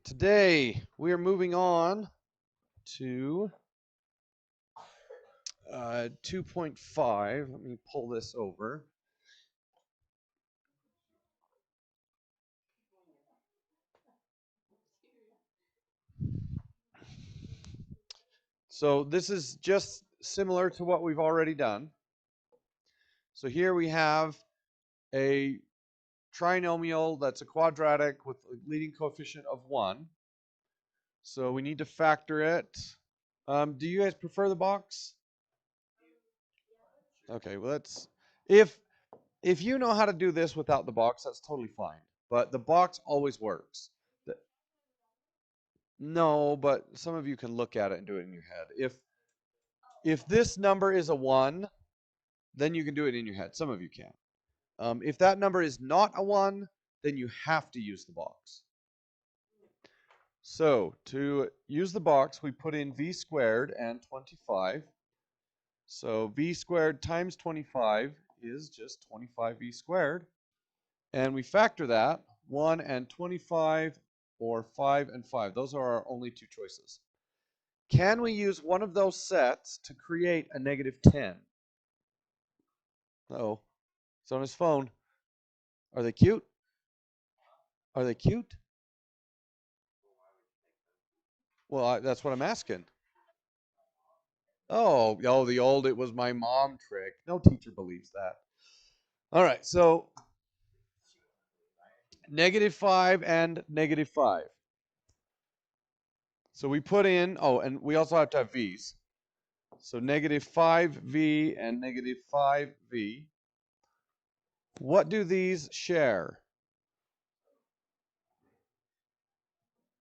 Today we are moving on to 2.5. Let me pull this over. So this is just similar to what we've already done. So here we have a trinomial that's a quadratic with a leading coefficient of 1. So we need to factor it. Do you guys prefer the box? Okay, well if you know how to do this without the box, that's totally fine. But the box always works. No, but some of you can look at it and do it in your head. If this number is a 1, then you can do it in your head. Some of you can. If that number is not a 1, then you have to use the box. So to use the box, we put in v squared and 25. So v squared times 25 is just 25v squared. And we factor that, 1 and 25, or 5 and 5. Those are our only two choices. Can we use one of those sets to create a negative 10? Uh-oh. It's on his phone. Are they cute? Are they cute? Well, that's what I'm asking. Oh, the old "it was my mom" trick. No teacher believes that. All right, so negative 5 and negative 5. So we put in, and we also have to have v's. So negative 5v and negative 5v. What do these share?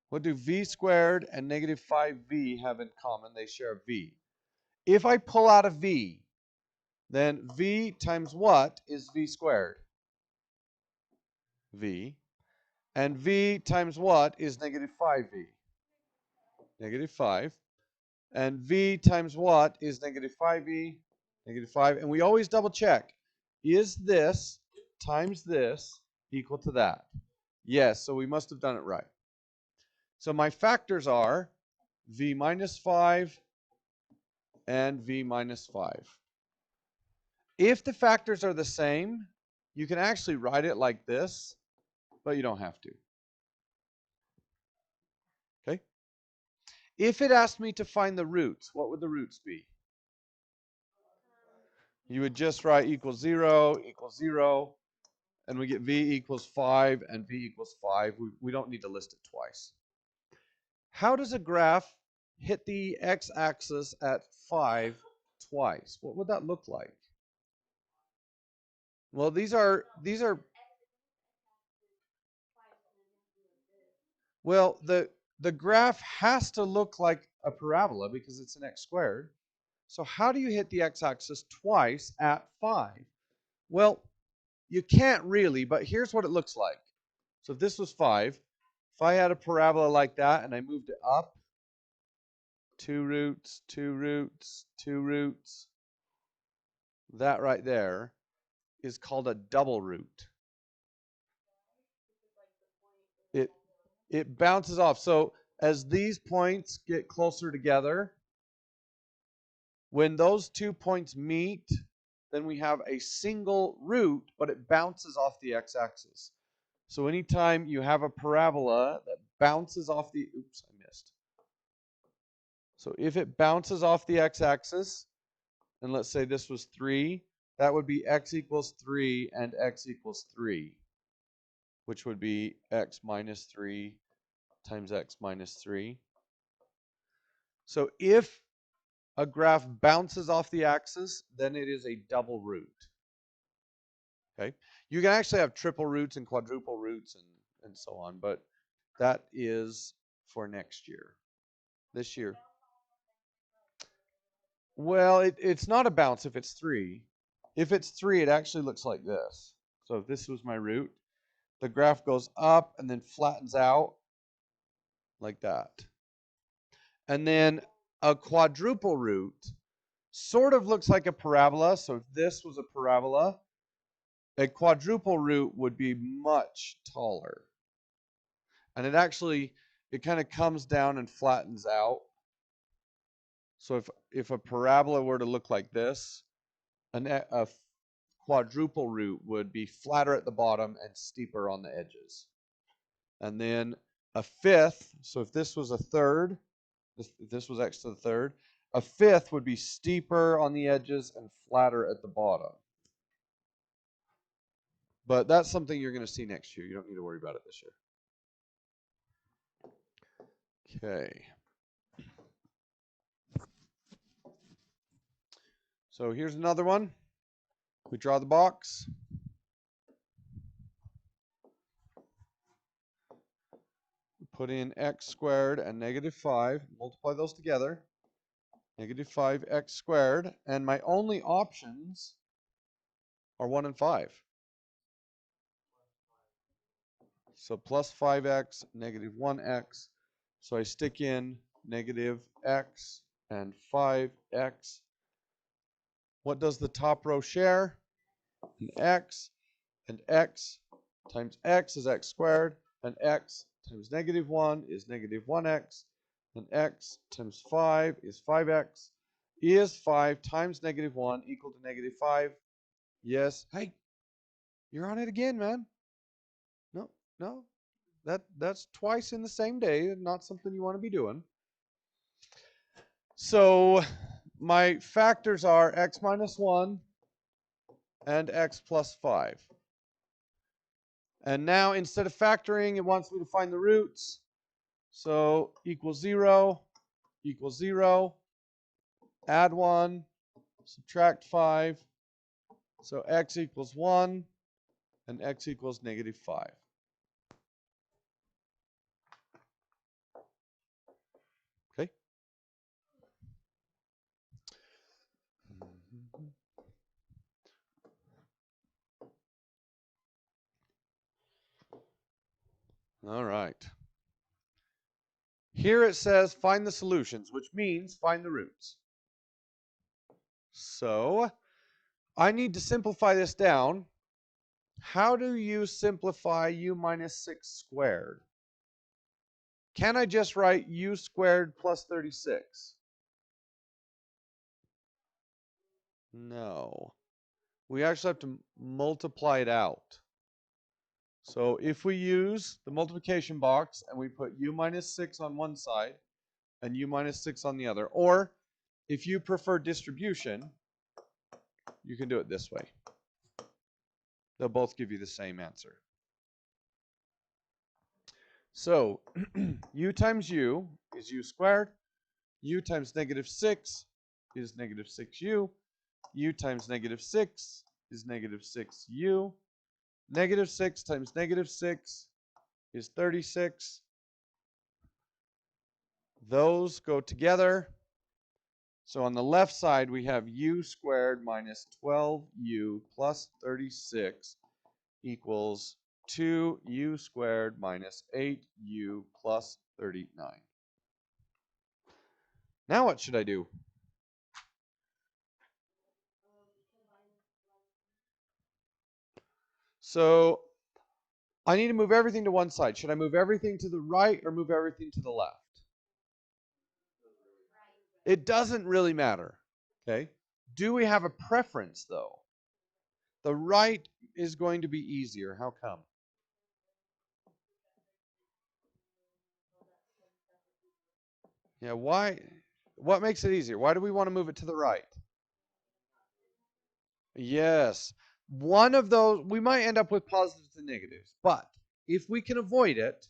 What do v squared and negative 5v have in common? They share v. If I pull out a v, then v times what is v squared? V. And v times what is negative 5v? Negative 5. And v times what is negative 5v? Negative 5. And we always double check. Is this times this equal to that? Yes, so we must have done it right. So my factors are v minus 5 and v minus 5. If the factors are the same, you can actually write it like this, but you don't have to. Okay? If it asked me to find the roots, what would the roots be? You would just write equals 0, equals 0, and we get v equals 5 and v equals 5. We don't need to list it twice. How does a graph hit the x-axis at 5 twice? What would that look like? Well, these are well, the graph has to look like a parabola because it's an x squared. So how do you hit the x-axis twice at 5? Well, you can't really, but here's what it looks like. So if this was 5, if I had a parabola like that and I moved it up, 2 roots, 2 roots, 2 roots, that right there is called a double root. It bounces off. So as these points get closer together, when those 2 points meet, then we have a single root, but it bounces off the x-axis. So anytime you have a parabola that bounces off the, oops, I missed. So if it bounces off the x-axis, and let's say this was 3, that would be x equals 3 and x equals 3, which would be x minus 3 times x minus 3. So if a graph bounces off the axis, then it is a double root. Okay, you can actually have triple roots and quadruple roots and so on, but that is for next year. This year, well, it's not a bounce if it's 3. If it's 3, it actually looks like this. So if this was my root, the graph goes up and then flattens out like that. And then a quadruple root sort of looks like a parabola. So if this was a parabola, a quadruple root would be much taller. And it actually, it kind of comes down and flattens out. So if a parabola were to look like this, a quadruple root would be flatter at the bottom and steeper on the edges. And then a fifth, so if this was a third, if this was x to the third, a fifth would be steeper on the edges and flatter at the bottom. But that's something you're going to see next year. You don't need to worry about it this year. Okay. So here's another one. We draw the box. Put in x squared and negative 5. Multiply those together. Negative 5x squared. And my only options are 1 and 5. So plus 5x, negative 1x. So I stick in negative x and 5x. What does the top row share? An x, and x times x is x squared, and x times negative 1 is negative 1x, and x times 5 is 5x. Is 5 times negative 1 equal to negative 5? Yes. Hey, you're on it again, man. No. That's twice in the same day, not something you want to be doing. So my factors are x minus 1 and x plus 5. And now instead of factoring, it wants me to find the roots. So equals 0, equals 0, add 1, subtract 5. So x equals 1 and x equals negative 5. Okay? All right. Here it says find the solutions, which means find the roots. So I need to simplify this down. How do you simplify u minus 6 squared? Can I just write u squared plus 36? No. We actually have to multiply it out. So if we use the multiplication box and we put u minus 6 on one side and u minus 6 on the other, or if you prefer distribution, you can do it this way. They'll both give you the same answer. So u times u is u squared. U times negative 6 is negative 6u. U times negative 6 is negative 6u. Negative 6 times negative 6 is 36. Those go together. So on the left side, we have u squared minus 12u plus 36 equals 2u squared minus 8u plus 39. Now what should I do? So I need to move everything to one side. Should I move everything to the right or move everything to the left? It doesn't really matter. Okay. Do we have a preference though? The right is going to be easier. How come? Yeah, why? What makes it easier? Why do we want to move it to the right? Yes. One of those, we might end up with positives and negatives, but if we can avoid it,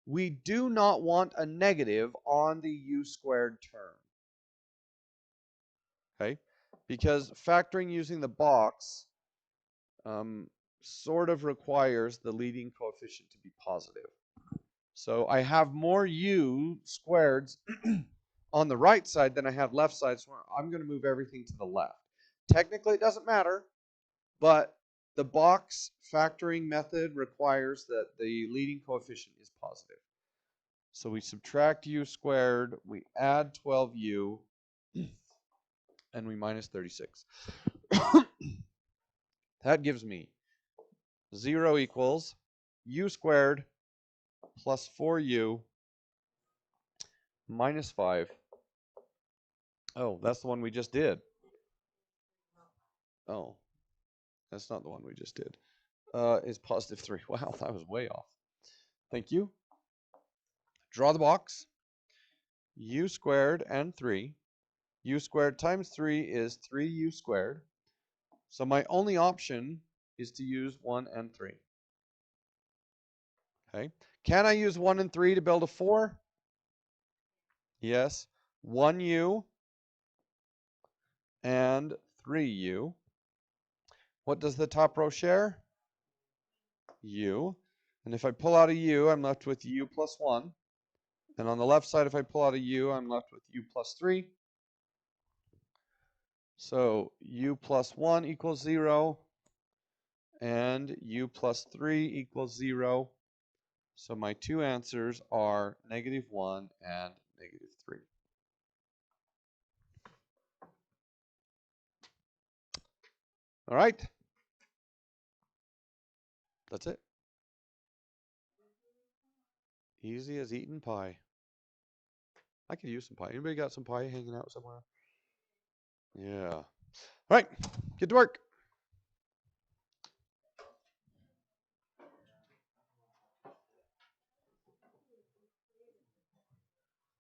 we do not want a negative on the u squared term. Okay? Because factoring using the box sort of requires the leading coefficient to be positive. So I have more u squareds on the right side than I have left side, so I'm going to move everything to the left. Technically, it doesn't matter, but the box factoring method requires that the leading coefficient is positive. So we subtract u squared, we add 12u, and we minus 36. That gives me 0 equals u squared plus 4u minus 5. Oh, that's the one we just did. Oh, that's not the one we just did. Is positive 3. Wow, that was way off. Thank you. Draw the box. U squared and 3. U squared times 3 is 3u squared. So my only option is to use 1 and 3. Okay. Can I use 1 and 3 to build a 4? Yes. 1u and 3u. What does the top row share? U. And if I pull out a u, I'm left with u plus 1. And on the left side, if I pull out a u, I'm left with u plus 3. So u plus 1 equals 0, and u plus 3 equals 0. So my two answers are -1 and -3. All right. That's it. Easy as eating pie. I could use some pie. Anybody got some pie hanging out somewhere? Yeah. All right. Get to work.